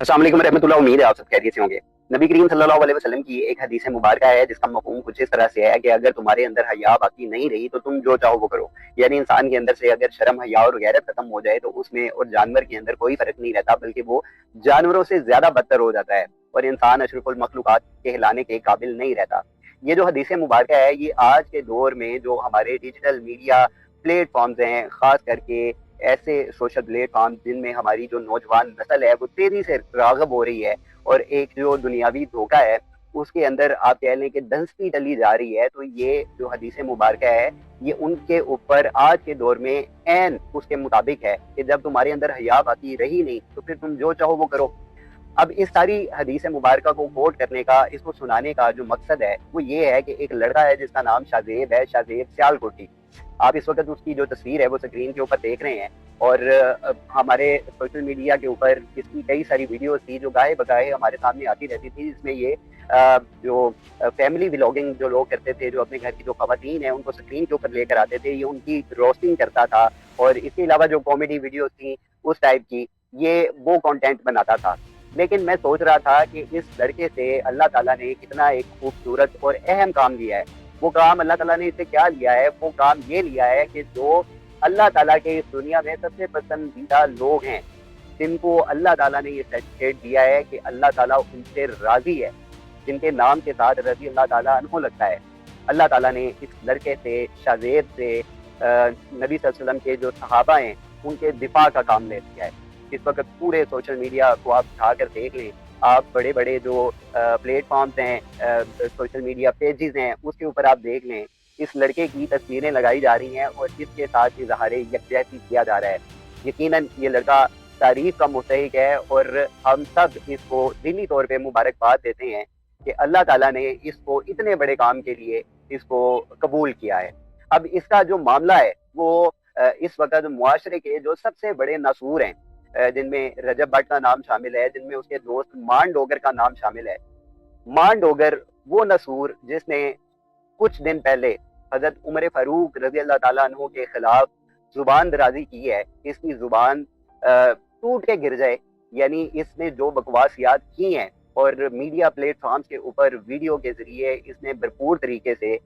अस्सलाम वालेकुम रहमतुल्लाह। उम्मीद है आप सब खैरियत से होंगे। नबी करीम सल्लल्लाहु अलैहि वसल्लम की एक हदीस मुबारक है जिसका मफ़हूम कुछ इस तरह से है कि अगर तुम्हारे अंदर हया बाकी नहीं रही तो तुम जो चाहो वो करो। यानी इंसान के अंदर से अगर शर्म, हया और गैरत खत्म हो जाए तो उसमें और जानवर के अंदर कोई फर्क नहीं रहता, बल्कि वो जानवरों से ज्यादा बदतर हो जाता है और इंसान अशरफुल मखलूकात कहलाने के काबिल नहीं रहता। ये जो हदीस मुबारक है ये आज के दौर में जो हमारे डिजिटल मीडिया प्लेटफॉर्म्स हैं, खास करके ऐसे सोशल प्लेटफॉर्म जिनमें हमारी जो नौजवान नस्ल है वो तेजी से राग़ब हो रही है और एक जो दुनियावी धोखा है उसके अंदर आप कह लें कि दंसती डली जा रही है। तो ये जो हदीस मुबारक है ये उनके ऊपर आज के दौर में ऐन उसके मुताबिक है कि जब तुम्हारे अंदर हया बाकी रही नहीं तो फिर तुम जो चाहो वो करो। अब इस सारी हदीस मुबारक को कोट करने का, इसको सुनाने का जो मकसद है वो ये है कि एक लड़का है जिसका नाम शाहजेब है, शाहजेब सियालकोटी। आप इस वक्त उसकी जो तस्वीर है वो स्क्रीन के ऊपर देख रहे हैं और हमारे सोशल मीडिया के ऊपर इसकी कई सारी वीडियोस थी जो गाहे बगाहे हमारे सामने आती रहती थी, जिसमें ये जो फैमिली व्लॉगिंग जो लोग करते थे, जो अपने घर की जो खवातीन है उनको स्क्रीन के ऊपर लेकर आते थे, ये उनकी रोस्टिंग करता था। और इसके अलावा जो कॉमेडी वीडियोस थी उस टाइप की, ये वो कंटेंट बनाता था। लेकिन मैं सोच रहा था कि इस लड़के से अल्लाह ताला ने कितना एक खूबसूरत और अहम काम दिया है। वो काम अल्लाह ताला ने इससे क्या लिया है? वो काम ये लिया है कि जो अल्लाह ताला के इस दुनिया में सबसे पसंदीदा लोग हैं, जिनको अल्लाह ताला ने ये सर्टिफिकेट दिया है कि अल्लाह ताला उनसे राजी है, जिनके नाम के साथ रजी अल्लाह ताला अन्हु लगता है, अल्लाह ताला ने इस लड़के से, शाहजेब से, नबी सल्लल्लाहु अलैहि वसल्लम के जो सहाबा हैं उनके दिफा का काम ले लिया है। इस वक्त पूरे सोशल मीडिया को आप उठाकर देख लें, आप बड़े बड़े जो प्लेटफॉर्म्स हैं, सोशल मीडिया पेजेस हैं, उसके ऊपर आप देख लें, इस लड़के की तस्वीरें लगाई जा रही हैं और इसके साथ इजहार यकजहती किया जा रहा है। यकीनन ये लड़का तारीफ का मुस्तहिक है और हम सब इसको दिली तौर पे मुबारकबाद देते हैं कि अल्लाह ताला ने इसको इतने बड़े काम के लिए इसको कबूल किया है। अब इसका जो मामला है वो इस वक्त मुआशरे के जो सबसे बड़े नासूर हैं, जिनमें रजब भट्ट का नाम शामिल है, जिनमें उसके दोस्त मान डोगर का नाम शामिल है। मान डोगर वो नसूर जिसने कुछ दिन पहले हजरत उमर फारूक रजी अल्लाह ताला अन्हु के खिलाफ जुबान दराजी की है। इसकी जुबान टूट के गिर जाए, यानी इसने जो बकवासियात की हैं और मीडिया प्लेटफॉर्म्स के ऊपर वीडियो के जरिए इसने भरपूर तरीके से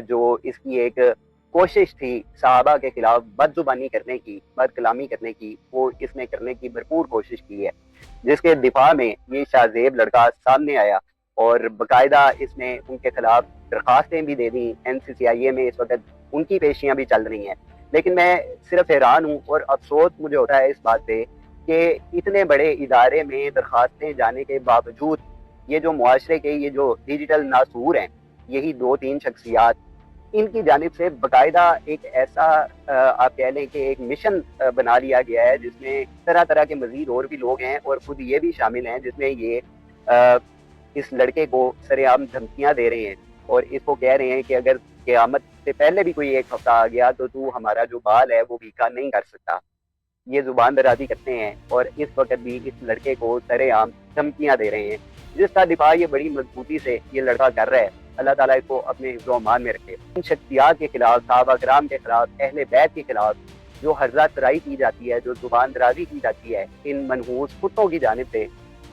जो इसकी एक कोशिश थी सहाबा के खिलाफ बदजुबानी करने की, बद कलामी करने की, वो इसने करने की भरपूर कोशिश की है, जिसके दिफा में ये शाहजेब लड़का सामने आया और बाकायदा इसने उनके खिलाफ दरखास्तें भी दे दी। NCCIA में इस वक्त उनकी पेशियां भी चल रही हैं। लेकिन मैं सिर्फ हैरान हूँ और अफसोस मुझे होता है इस बात पे कि इतने बड़े इदारे में दरखास्तें जाने के बावजूद ये जो मुआशरे के ये जो डिजिटल नासूर हैं, यही 2-3 शख्सियात, इनकी जानिब से बाकायदा एक ऐसा आप कह लें कि एक मिशन बना लिया गया है जिसमें तरह तरह के मजीद और भी लोग हैं और खुद ये भी शामिल हैं, जिसमें ये इस लड़के को सरेआम धमकियां दे रहे हैं और इसको कह रहे हैं कि अगर क़यामत से पहले भी कोई एक हफ्ता आ गया तो तू हमारा जो बाल है वो भीखा नहीं कर सकता। ये जुबान दराजी करते हैं और इस वक्त भी इस लड़के को सरेआम धमकियां दे रहे हैं, जिसका दिफा ये बड़ी मजबूती से ये लड़का कर रहा है। अल्लाह ताला इसको अपने हिफ्ज़-ओ-अमान में रखे। इन शख्सियात के खिलाफ, सहाबा किराम के खिलाफ, अहले बैत के खिलाफ जो हर्जा तराई की जाती है, जो जुबान दराजी की जाती है इन मनहूस कुत्तों की जानिब से,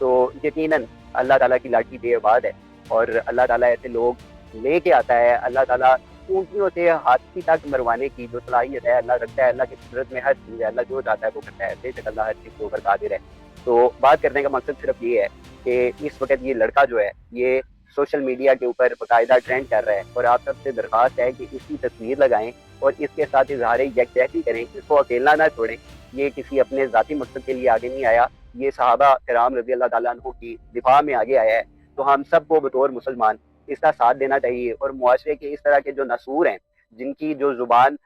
तो यकीनन अल्लाह ताला की लाठी बेआबाद है और अल्लाह ताला ऐसे लोग लेके आता है। अल्लाह ताला ऊँटियों से हाथी तक मरवाने की जो सलाहियत है अल्लाह रखता है। अल्लाह की कुदरत में हर चीज़ है, अल्लाह जो चाहता है वो करता है। बेशक अल्लाह हर चीज़ के ऊपर कादिर है। तो बात करने का मकसद सिर्फ ये है कि इस वक्त ये लड़का जो है ये सोशल मीडिया के ऊपर बाकायदा ट्रेंड कर रहा है और आप सबसे दरख्वास्त है कि इसकी तस्वीर लगाएं और इसके साथ इजहार यकजहती करें, इसको अकेला ना छोड़ें। ये किसी अपने ज़ाती मकसद के लिए आगे नहीं आया, ये सहाबा किराम रज़ी अल्लाह ताला अन्हु की दिफा में आगे आया है। तो हम सबको बतौर मुसलमान इसका साथ देना चाहिए और मुआशरे के इस तरह के जो नसूर हैं, जिनकी जो जुबान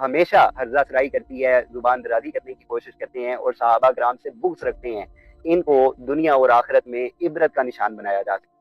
हमेशा हर्जा सराई करती है, जुबान दराजी करने की कोशिश करते हैं और सहाबा किराम से बुग़्ज़ रखते हैं, इनको दुनिया और आखिरत में इबरत का निशान बनाया जा सकता है।